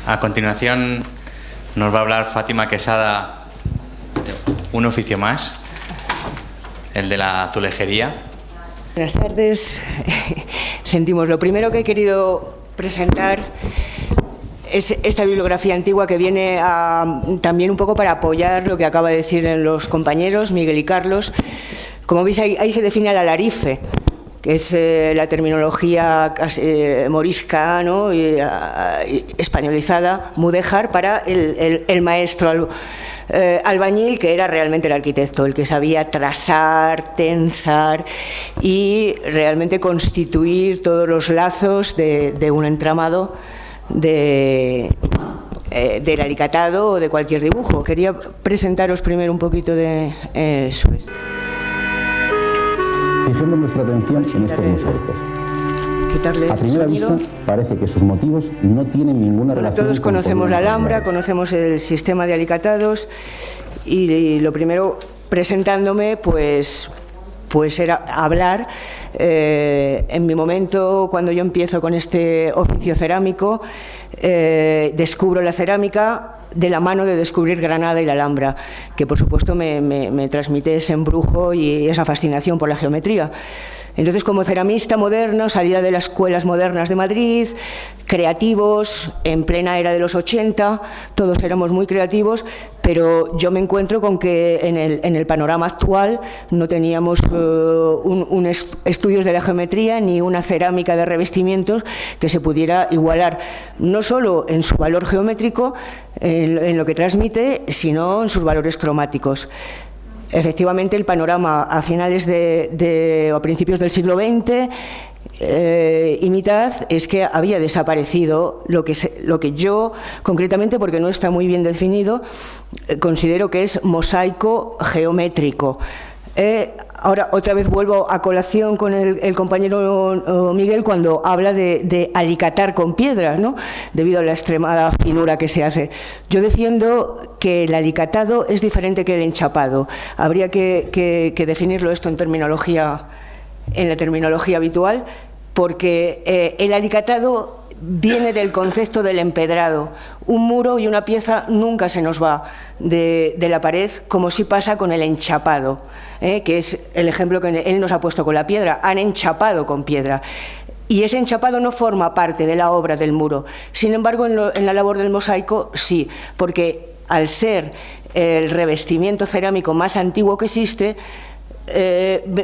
A continuación nos va a hablar Fátima Quesada de un oficio más, el de la azulejería. Buenas tardes. Sentimos, lo primero que he querido presentar es esta bibliografía antigua que viene también un poco para apoyar lo que acaba de decir los compañeros Miguel y Carlos. Como veis, ahí se define el alarife, que es la terminología morisca, ¿no? Españolizada, mudéjar, para el maestro albañil, que era realmente el arquitecto, el que sabía trazar, tensar y realmente constituir todos los lazos de un entramado del alicatado o de cualquier dibujo. Quería presentaros primero un poquito de eso. Fijemos nuestra atención en estos mosaicos. Quitarle a primera sonido. vista parece que sus motivos no tienen ninguna relación. Todos conocemos la Alhambra, conocemos el sistema de alicatados y lo primero, presentándome, pues era hablar. En mi momento, cuando yo empiezo con este oficio cerámico, descubro la cerámica de la mano de descubrir Granada y la Alhambra, que por supuesto me transmite ese embrujo y esa fascinación por la geometría. Entonces, como ceramista moderno, salida de las escuelas modernas de Madrid, creativos, en plena era de los 80, todos éramos muy creativos, pero yo me encuentro con que en el panorama actual no teníamos estudios de la geometría ni una cerámica de revestimientos que se pudiera igualar, no solo en su valor geométrico, en lo que transmite, sino en sus valores cromáticos. Efectivamente, el panorama a finales o a principios del siglo XX y mitad es que había desaparecido lo que yo, concretamente, porque no está muy bien definido, considero que es mosaico geométrico. Ahora, otra vez vuelvo a colación con el compañero Miguel cuando habla de alicatar con piedras, ¿no? Debido a la extremada finura que se hace. Yo defiendo que el alicatado es diferente que el enchapado. Habría que definirlo esto en la terminología habitual, porque el alicatado viene del concepto del empedrado. Un muro y una pieza nunca se nos va de la pared, como sí pasa con el enchapado, que es el ejemplo que él nos ha puesto con la piedra. Han enchapado con piedra. Y ese enchapado no forma parte de la obra del muro. Sin embargo, en la labor del mosaico sí, porque al ser el revestimiento cerámico más antiguo que existe,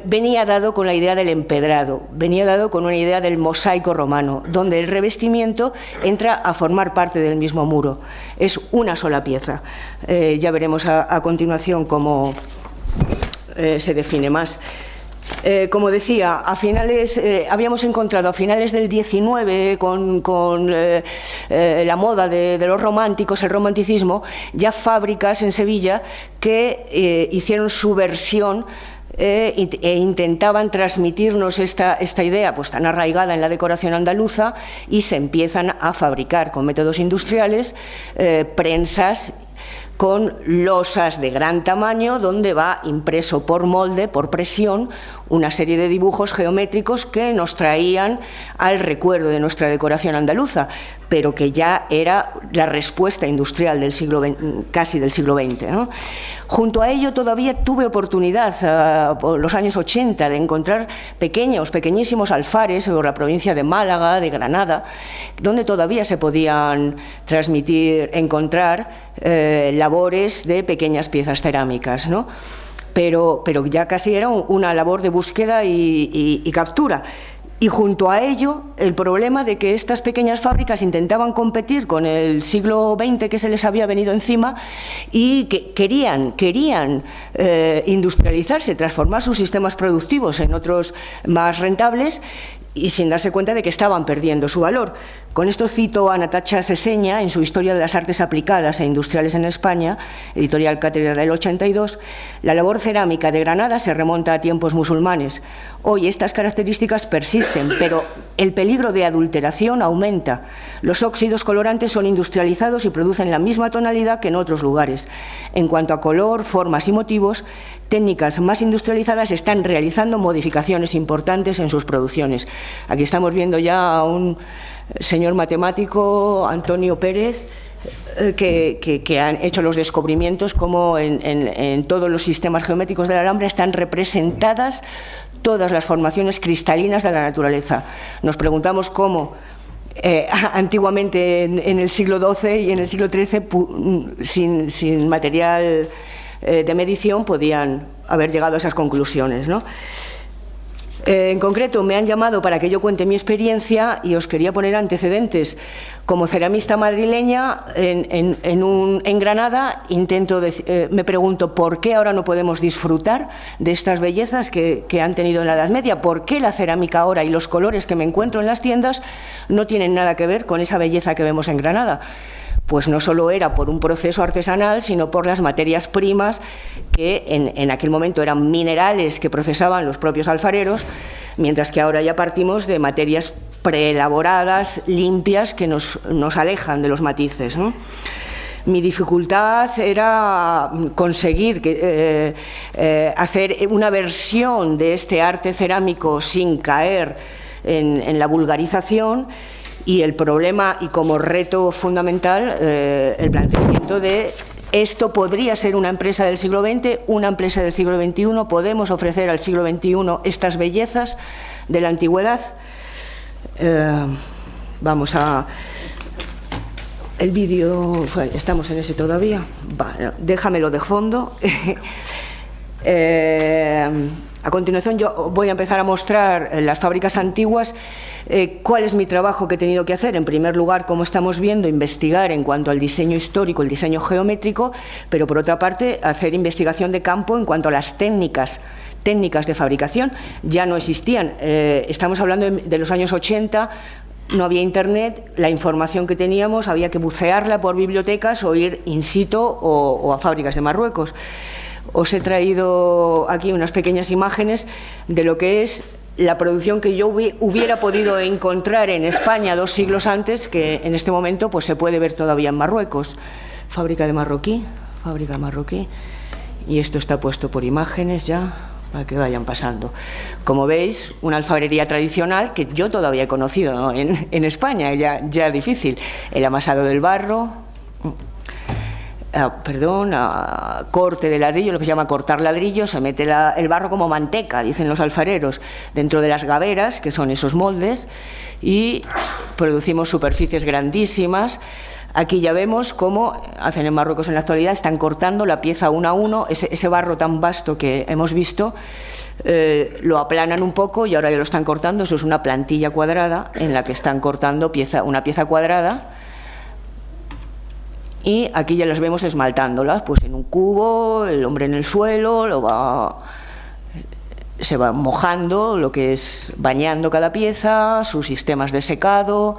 venía dado con la idea del empedrado, venía dado con una idea del mosaico romano, donde el revestimiento entra a formar parte del mismo muro. Es una sola pieza. Ya veremos a continuación cómo se define más. Como decía, habíamos encontrado a finales del XIX, con la moda de los románticos, el romanticismo, ya fábricas en Sevilla que hicieron su versión e intentaban transmitirnos esta idea pues tan arraigada en la decoración andaluza, y se empiezan a fabricar con métodos industriales prensas con losas de gran tamaño, donde va impreso por molde, por presión, una serie de dibujos geométricos que nos traían al recuerdo de nuestra decoración andaluza, pero que ya era la respuesta industrial del casi del siglo XX, ¿no? Junto a ello, todavía tuve oportunidad, por los años 80, de encontrar pequeñísimos alfares por la provincia de Málaga, de Granada, donde todavía se podían encontrar labores de pequeñas piezas cerámicas, ¿no? Pero ya casi era una labor de búsqueda y captura. Y junto a ello, el problema de que estas pequeñas fábricas intentaban competir con el siglo XX que se les había venido encima, y que querían industrializarse, transformar sus sistemas productivos en otros más rentables, y sin darse cuenta de que estaban perdiendo su valor. Con esto cito a Natacha Seseña en su Historia de las Artes Aplicadas e Industriales en España, editorial Cátedra del 82, la labor cerámica de Granada se remonta a tiempos musulmanes. Hoy estas características persisten, pero el peligro de adulteración aumenta. Los óxidos colorantes son industrializados y producen la misma tonalidad que en otros lugares. En cuanto a color, formas y motivos, técnicas más industrializadas están realizando modificaciones importantes en sus producciones. Aquí estamos viendo ya a un señor matemático, Antonio Pérez, que han hecho los descubrimientos como en todos los sistemas geométricos de la Alhambra están representadas todas las formaciones cristalinas de la naturaleza. Nos preguntamos cómo antiguamente en el siglo XII y en el siglo XIII sin material de medición podían haber llegado a esas conclusiones, ¿no? En concreto me han llamado para que yo cuente mi experiencia y os quería poner antecedentes. Como ceramista madrileña en Granada me pregunto por qué ahora no podemos disfrutar de estas bellezas que han tenido en la Edad Media, por qué la cerámica ahora y los colores que me encuentro en las tiendas no tienen nada que ver con esa belleza que vemos en Granada. Pues no solo era por un proceso artesanal, sino por las materias primas que en aquel momento eran minerales que procesaban los propios alfareros, mientras que ahora ya partimos de materias preelaboradas, limpias, que nos alejan de los matices, ¿no? Mi dificultad era conseguir hacer una versión de este arte cerámico sin caer en la vulgarización. Y el problema, y como reto fundamental, el planteamiento de esto podría ser una empresa del siglo XX, una empresa del siglo XXI, podemos ofrecer al siglo XXI estas bellezas de la antigüedad. Vamos a... El vídeo, estamos en ese todavía, bueno, déjamelo de fondo. A continuación yo voy a empezar a mostrar las fábricas antiguas, cuál es mi trabajo que he tenido que hacer. En primer lugar, como estamos viendo, investigar en cuanto al diseño histórico, el diseño geométrico, pero por otra parte hacer investigación de campo en cuanto a las técnicas de fabricación. Ya no existían, estamos hablando de los años 80, no había internet, la información que teníamos había que bucearla por bibliotecas o ir in situ o a fábricas de Marruecos. Os he traído aquí unas pequeñas imágenes de lo que es la producción que yo hubiera podido encontrar en España 2 siglos antes, que en este momento pues se puede ver todavía en Marruecos. Fábrica marroquí, y esto está puesto por imágenes ya, para que vayan pasando. Como veis, una alfarería tradicional que yo todavía he conocido, ¿no? en España, ya difícil. El amasado del barro, corte de ladrillo, lo que se llama cortar ladrillo, se mete el barro como manteca, dicen los alfareros, dentro de las gaveras, que son esos moldes, y producimos superficies grandísimas. Aquí ya vemos cómo hacen en Marruecos en la actualidad, están cortando la pieza uno a uno, ese barro tan vasto que hemos visto, lo aplanan un poco y ahora ya lo están cortando. Eso es una plantilla cuadrada en la que están cortando una pieza cuadrada. Y aquí ya las vemos esmaltándolas, pues en un cubo, el hombre en el suelo, se va mojando, lo que es bañando cada pieza, sus sistemas de secado.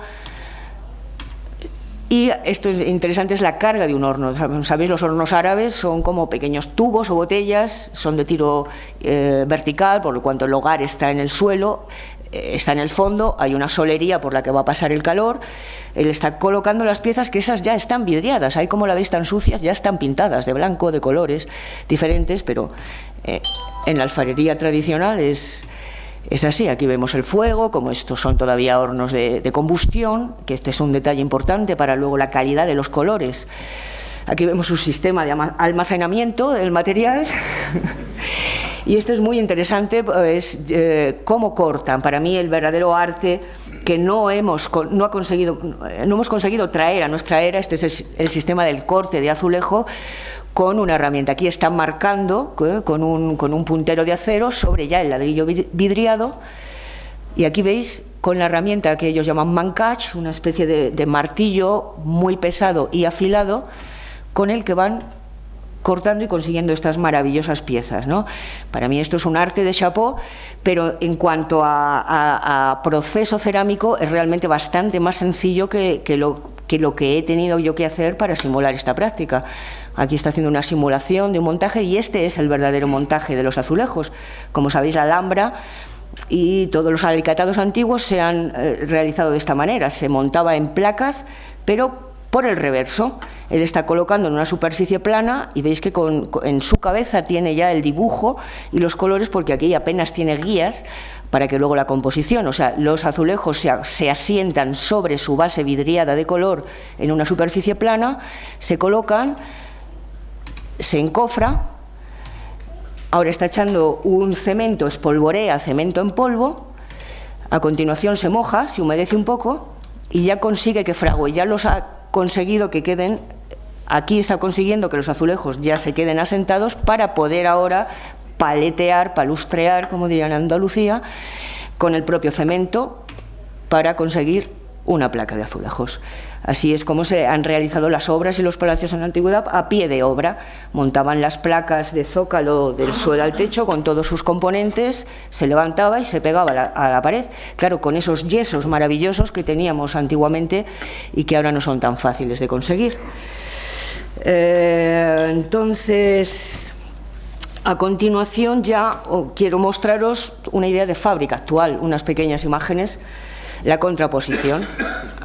Y esto es interesante, es la carga de un horno. Sabéis, los hornos árabes son como pequeños tubos o botellas, son de tiro vertical, por lo cuanto el hogar está en el suelo, está en el fondo, hay una solería por la que va a pasar el calor. Él está colocando las piezas, que esas ya están vidriadas, ahí como la veis tan sucias, ya están pintadas de blanco, de colores diferentes, pero en la alfarería tradicional es así. Aquí vemos el fuego, como estos son todavía hornos de combustión, que este es un detalle importante para luego la calidad de los colores. Aquí vemos un sistema de almacenamiento del material. Y esto es muy interesante, es cómo cortan. Para mí el verdadero arte que no hemos conseguido traer a nuestra era, este es el sistema del corte de azulejo con una herramienta. Aquí están marcando con un puntero de acero sobre ya el ladrillo vidriado, y aquí veis con la herramienta que ellos llaman mancach, una especie de martillo muy pesado y afilado, con el que van cortando y consiguiendo estas maravillosas piezas, ¿no? Para mí esto es un arte de chapeau, pero en cuanto a proceso cerámico es realmente bastante más sencillo que lo que he tenido yo que hacer para simular esta práctica. Aquí está haciendo una simulación de un montaje y este es el verdadero montaje de los azulejos. Como sabéis, la Alhambra y todos los alicatados antiguos se han realizado de esta manera. Se montaba en placas, pero por el reverso. Él está colocando en una superficie plana y veis que en su cabeza tiene ya el dibujo y los colores, porque aquí apenas tiene guías para que luego la composición, o sea, los azulejos se asientan sobre su base vidriada de color en una superficie plana, se colocan, se encofra, ahora está echando un cemento, espolvorea cemento en polvo, a continuación se moja, se humedece un poco y ya consigue que fragüe, ya los ha conseguido que queden, aquí está consiguiendo que los azulejos ya se queden asentados para poder ahora paletear, palustrear, como dirían en Andalucía, con el propio cemento para conseguir una placa de azulejos. Así es como se han realizado las obras y los palacios en la antigüedad, a pie de obra. Montaban las placas de zócalo del suelo al techo con todos sus componentes, se levantaba y se pegaba a la pared. Claro, con esos yesos maravillosos que teníamos antiguamente y que ahora no son tan fáciles de conseguir. Entonces, a continuación ya quiero mostraros una idea de fábrica actual, unas pequeñas imágenes, la contraposición.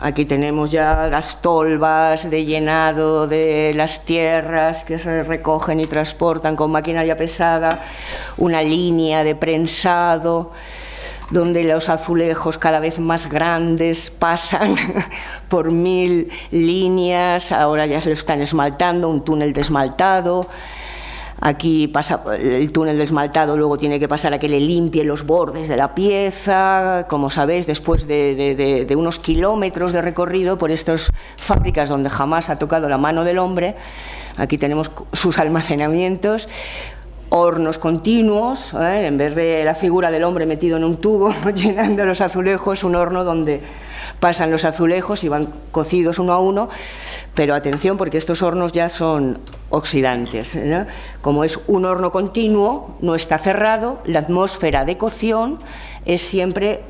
Aquí tenemos ya las tolvas de llenado de las tierras que se recogen y transportan con maquinaria pesada, una línea de prensado, donde los azulejos cada vez más grandes pasan por 1000 líneas, ahora ya se lo están esmaltando, un túnel de esmaltado. Aquí pasa el túnel de esmaltado, luego tiene que pasar a que le limpie los bordes de la pieza, como sabéis, después de unos kilómetros de recorrido por estas fábricas donde jamás ha tocado la mano del hombre. Aquí tenemos sus almacenamientos, hornos continuos, en vez de la figura del hombre metido en un tubo llenando los azulejos, un horno donde pasan los azulejos y van cocidos uno a uno, pero atención porque estos hornos ya son oxidantes, ¿no? Como es un horno continuo, no está cerrado, la atmósfera de cocción es siempre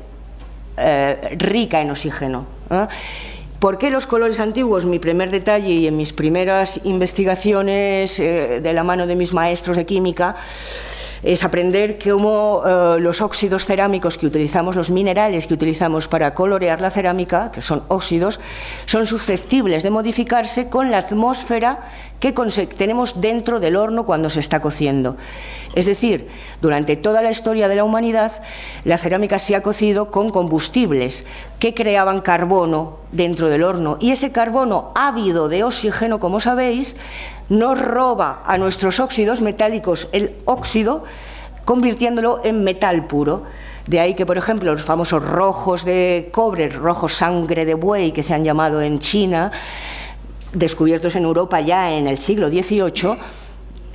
rica en oxígeno, ¿eh? ¿Por qué los colores antiguos? Mi primer detalle y en mis primeras investigaciones de la mano de mis maestros de química es aprender cómo los óxidos cerámicos que utilizamos, los minerales que utilizamos para colorear la cerámica, que son óxidos, son susceptibles de modificarse con la atmósfera que tenemos dentro del horno cuando se está cociendo. Es decir, durante toda la historia de la humanidad, la cerámica se ha cocido con combustibles que creaban carbono dentro del horno, y ese carbono ávido de oxígeno, como sabéis, nos roba a nuestros óxidos metálicos el óxido, convirtiéndolo en metal puro. De ahí que, por ejemplo, los famosos rojos de cobre, rojos sangre de buey, que se han llamado en China, descubiertos en Europa ya en el siglo XVIII,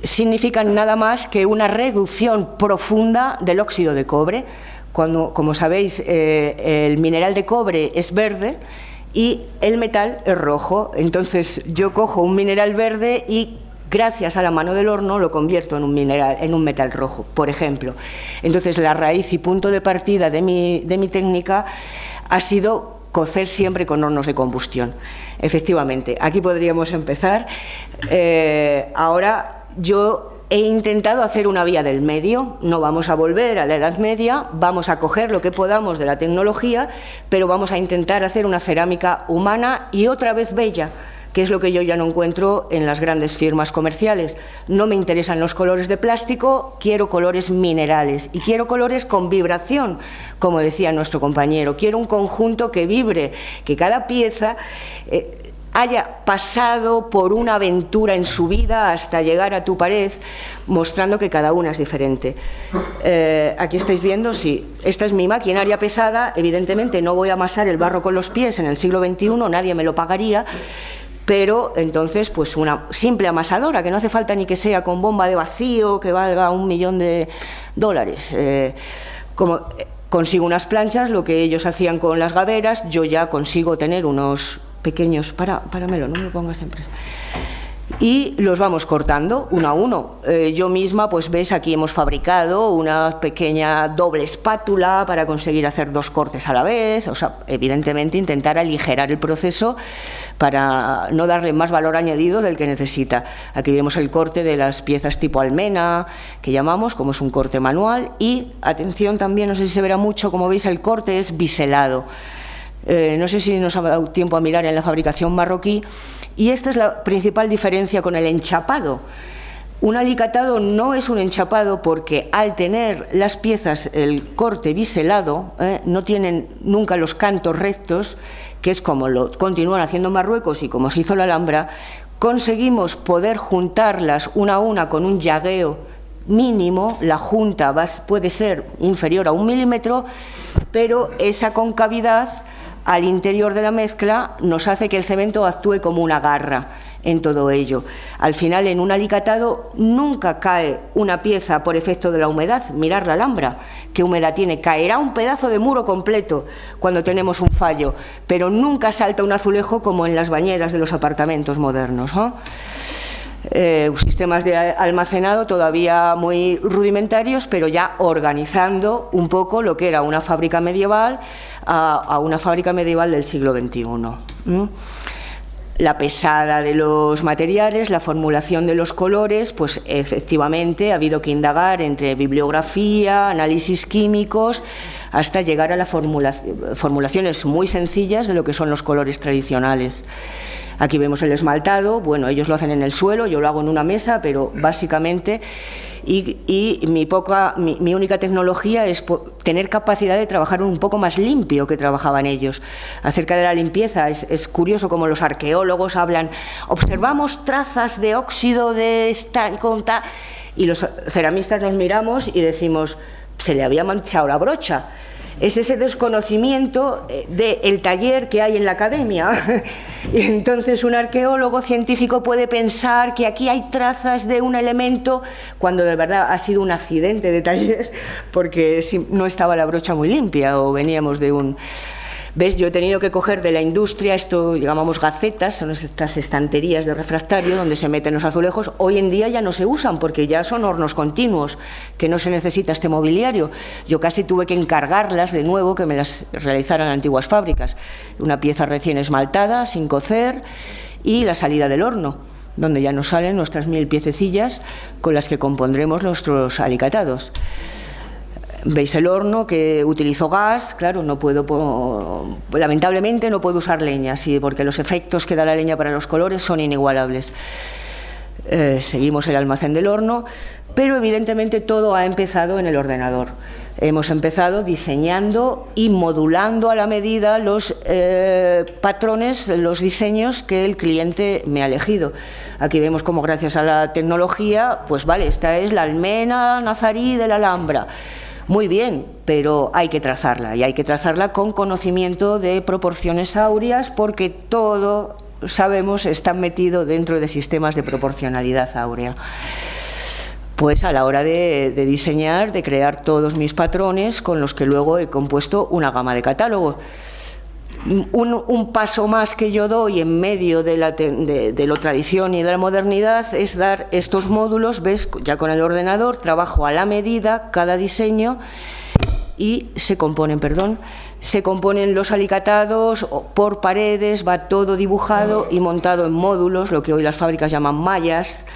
significan nada más que una reducción profunda del óxido de cobre. Cuando, como sabéis, el mineral de cobre es verde y el metal es rojo. Entonces yo cojo un mineral verde y gracias a la mano del horno lo convierto en un metal rojo, por ejemplo. Entonces la raíz y punto de partida de mi técnica ha sido cocer siempre con hornos de combustión. Efectivamente, aquí podríamos empezar. Ahora yo he intentado hacer una vía del medio, no vamos a volver a la Edad Media, vamos a coger lo que podamos de la tecnología, pero vamos a intentar hacer una cerámica humana y otra vez bella, que es lo que yo ya no encuentro en las grandes firmas comerciales. No me interesan los colores de plástico, quiero colores minerales y quiero colores con vibración, como decía nuestro compañero. Quiero un conjunto que vibre, que cada pieza haya pasado por una aventura en su vida hasta llegar a tu pared, mostrando que cada una es diferente. Aquí estáis viendo, sí, esta es mi maquinaria pesada, evidentemente no voy a amasar el barro con los pies en el siglo XXI, nadie me lo pagaría, pero entonces pues una simple amasadora, que no hace falta ni que sea con bomba de vacío, que valga $1.000.000. Consigo unas planchas, lo que ellos hacían con las gaveras, yo ya consigo tener unos pequeños, páramelo, no me pongas siempre, y los vamos cortando uno a uno. Yo misma, pues ves, aquí hemos fabricado una pequeña doble espátula para conseguir hacer 2 cortes a la vez, o sea, evidentemente intentar aligerar el proceso para no darle más valor añadido del que necesita. Aquí vemos el corte de las piezas tipo almena, que llamamos, como es un corte manual, y atención también, no sé si se verá mucho, como veis el corte es biselado. No sé si nos ha dado tiempo a mirar en la fabricación marroquí, y esta es la principal diferencia con el enchapado. Un alicatado no es un enchapado porque al tener las piezas, el corte biselado, no tienen nunca los cantos rectos, que es como lo continúan haciendo en Marruecos y como se hizo la Alhambra. Conseguimos poder juntarlas una a una con un llagueo mínimo. La junta puede ser inferior a 1 milímetro, pero esa concavidad al interior de la mezcla nos hace que el cemento actúe como una garra en todo ello. Al final, en un alicatado nunca cae una pieza por efecto de la humedad. Mirar la Alhambra, qué humedad tiene. Caerá un pedazo de muro completo cuando tenemos un fallo, pero nunca salta un azulejo como en las bañeras de los apartamentos modernos, ¿no? Sistemas de almacenado todavía muy rudimentarios, pero ya organizando un poco lo que era una fábrica medieval a una fábrica medieval del siglo XXI. La pesada de los materiales, la formulación de los colores, pues efectivamente ha habido que indagar entre bibliografía, análisis químicos, hasta llegar a las formulaciones muy sencillas de lo que son los colores tradicionales. Aquí vemos el esmaltado, bueno, ellos lo hacen en el suelo, yo lo hago en una mesa, pero básicamente, y mi única tecnología es tener capacidad de trabajar un poco más limpio que trabajaban ellos. Acerca de la limpieza, es curioso como los arqueólogos hablan, observamos trazas de óxido de estanco, y los ceramistas nos miramos y decimos, se le había manchado la brocha. Es ese desconocimiento del taller que hay en la academia. Y entonces un arqueólogo científico puede pensar que aquí hay trazas de un elemento cuando de verdad ha sido un accidente de taller porque no estaba la brocha muy limpia o veníamos de un... ¿Ves? Yo he tenido que coger de la industria, esto llamamos gacetas, son estas estanterías de refractario donde se meten los azulejos. Hoy en día ya no se usan porque ya son hornos continuos, que no se necesita este mobiliario. Yo casi tuve que encargarlas de nuevo, que me las realizaran antiguas fábricas. Una pieza recién esmaltada, sin cocer, y la salida del horno, donde ya nos salen nuestras 1000 piececillas con las que compondremos nuestros alicatados. Veis el horno que utilizo gas, claro, lamentablemente no puedo usar leña, sí, porque los efectos que da la leña para los colores son inigualables. Seguimos el almacén del horno, pero evidentemente todo ha empezado en el ordenador. Hemos empezado diseñando y modulando a la medida los patrones, los diseños que el cliente me ha elegido. Aquí vemos cómo gracias a la tecnología, pues vale, esta es la almena nazarí de la Alhambra. Muy bien, pero hay que trazarla, y hay que trazarla con conocimiento de proporciones áureas, porque todo, sabemos, está metido dentro de sistemas de proporcionalidad áurea. Pues a la hora de diseñar, de crear todos mis patrones, con los que luego he compuesto una gama de catálogo. Un paso más que yo doy en medio de la tradición y de la modernidad es dar estos módulos, ves, ya con el ordenador, trabajo a la medida cada diseño y se componen los alicatados por paredes, va todo dibujado y montado en módulos, lo que hoy las fábricas llaman mallas,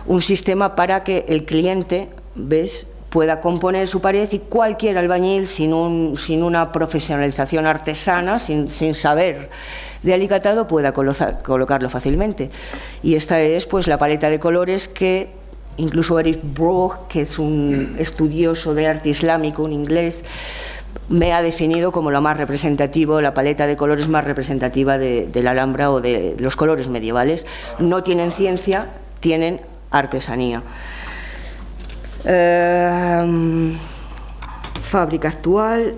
un sistema para que el cliente, ves, pueda componer su pared y cualquier albañil sin una profesionalización artesana, sin saber de alicatado, pueda colocarlo fácilmente. Y esta es pues la paleta de colores que incluso Erich Broch, que es un estudioso de arte islámico, un inglés, me ha definido como lo más representativo, la paleta de colores más representativa de la Alhambra o de los colores medievales. No tienen ciencia, tienen artesanía. Fábrica actual,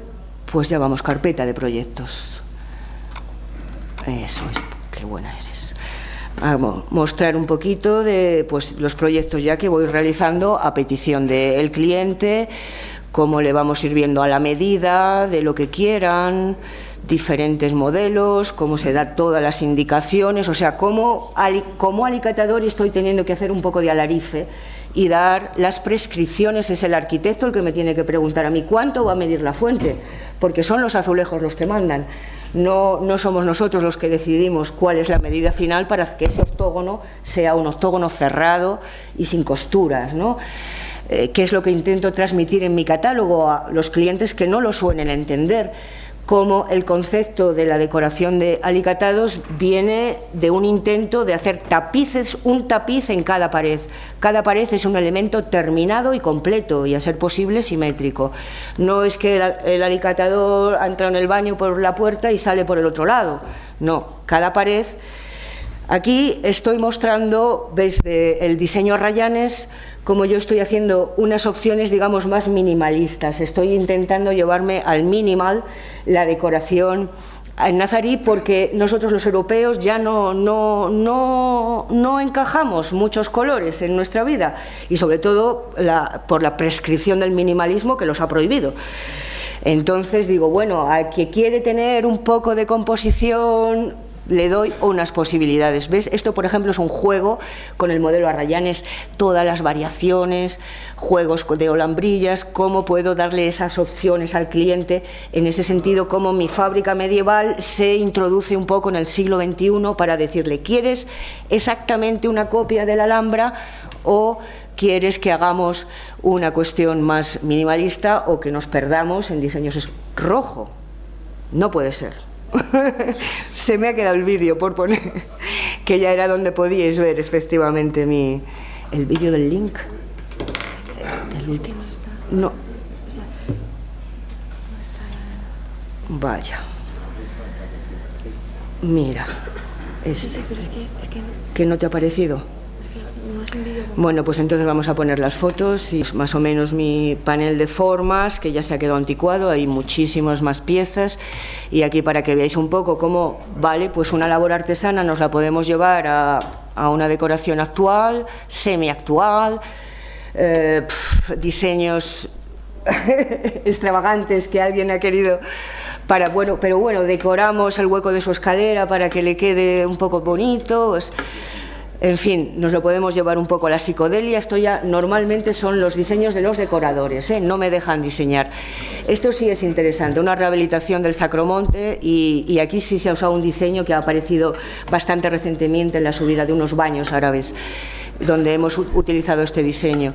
pues ya vamos, carpeta de proyectos. Eso es, qué buena eres. Vamos a mostrar un poquito de pues, los proyectos ya que voy realizando a petición del cliente, cómo le vamos sirviendo a la medida de lo que quieran, diferentes modelos, cómo se da todas las indicaciones, o sea, como alicatador estoy teniendo que hacer un poco de alarife y dar las prescripciones. Es el arquitecto el que me tiene que preguntar a mí cuánto va a medir la fuente, porque son los azulejos los que mandan, no somos nosotros los que decidimos cuál es la medida final para que ese octógono sea un octógono cerrado y sin costuras, ¿no? ¿Qué es lo que intento transmitir en mi catálogo a los clientes que no lo suelen entender? cómo el concepto de la decoración de alicatados viene de un intento de hacer tapices, un tapiz en cada pared. Cada pared es un elemento terminado y completo y, a ser posible, simétrico. No es que el alicatador entra en el baño por la puerta y sale por el otro lado. No, cada pared... Aquí estoy mostrando desde el diseño Rayanes como yo estoy haciendo unas opciones, digamos, más minimalistas. Estoy intentando llevarme al minimal la decoración en nazarí, porque nosotros los europeos ya no encajamos muchos colores en nuestra vida, y sobre todo por la prescripción del minimalismo que los ha prohibido. Entonces digo, bueno, al que quiere tener un poco de composición le doy unas posibilidades. ¿Ves? Esto, por ejemplo, es un juego con el modelo Arrayanes, todas las variaciones, juegos de olambrillas, cómo puedo darle esas opciones al cliente, en ese sentido, cómo mi fábrica medieval se introduce un poco en el siglo XXI para decirle, ¿quieres exactamente una copia de la Alhambra o quieres que hagamos una cuestión más minimalista o que nos perdamos en diseños rojo? No puede ser. Se me ha quedado el vídeo por poner, que ya era donde podíais ver efectivamente el vídeo del link. El último. No. Vaya. Mira, ¿que no te ha parecido? Bueno, pues entonces vamos a poner las fotos y más o menos mi panel de formas, que ya se ha quedado anticuado, hay muchísimas más piezas, y aquí para que veáis un poco cómo, vale, pues una labor artesana nos la podemos llevar a una decoración actual, semiactual, diseños extravagantes que alguien ha querido para, bueno, pero bueno, decoramos el hueco de su escalera para que le quede un poco bonito, pues, en fin, nos lo podemos llevar un poco a la psicodelia. Esto ya normalmente son los diseños de los decoradores, no me dejan diseñar. Esto sí es interesante, una rehabilitación del Sacromonte, y aquí sí se ha usado un diseño que ha aparecido bastante recientemente en la subida de unos baños árabes, donde hemos utilizado este diseño.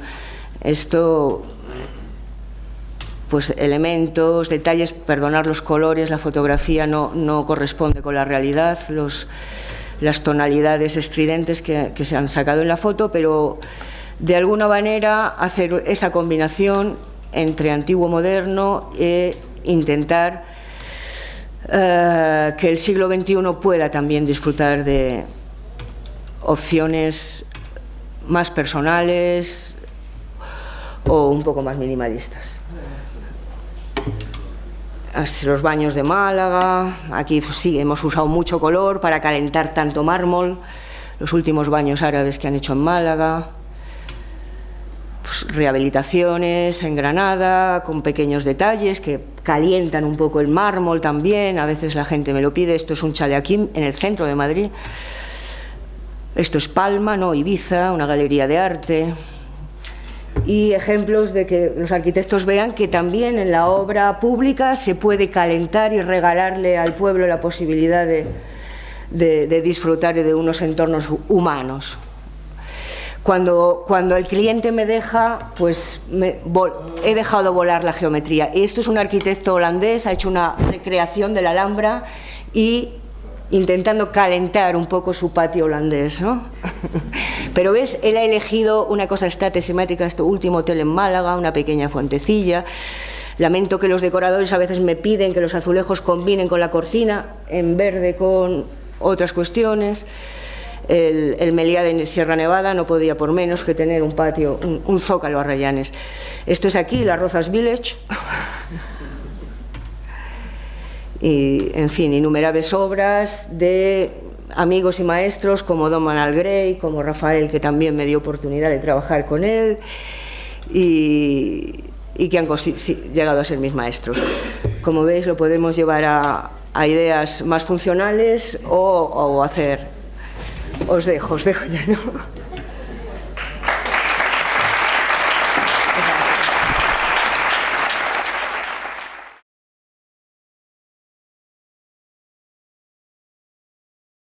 Esto, pues elementos, detalles, perdonar los colores, la fotografía no corresponde con la realidad, las tonalidades estridentes que se han sacado en la foto, pero de alguna manera hacer esa combinación entre antiguo y moderno e intentar que el siglo XXI pueda también disfrutar de opciones más personales o un poco más minimalistas. Los baños de Málaga, aquí pues sí, hemos usado mucho color para calentar tanto mármol, los últimos baños árabes que han hecho en Málaga, pues, rehabilitaciones en Granada, con pequeños detalles que calientan un poco el mármol también, a veces la gente me lo pide. Esto es un chalet aquí en el centro de Madrid, esto es Palma, no Ibiza, una galería de arte. Y ejemplos de que los arquitectos vean que también en la obra pública se puede calentar y regalarle al pueblo la posibilidad de disfrutar de unos entornos humanos. Cuando el cliente me deja, pues he dejado volar la geometría. Esto es un arquitecto holandés, ha hecho una recreación de la Alhambra y intentando calentar un poco su patio holandés, ¿no? Pero ves, él ha elegido una cosa estática, simétrica, este último hotel en Málaga, una pequeña fuentecilla. Lamento que los decoradores a veces me piden que los azulejos combinen con la cortina, en verde con otras cuestiones. El Meliá de Sierra Nevada no podía por menos que tener un patio, un zócalo a Rayanes. Esto es aquí, la Rozas Village. Y, en fin, innumerables obras de amigos y maestros como Donald Gray, como Rafael, que también me dio oportunidad de trabajar con él, y que han llegado a ser mis maestros. Como veis, lo podemos llevar a ideas más funcionales o hacer... Os dejo ya, ¿no?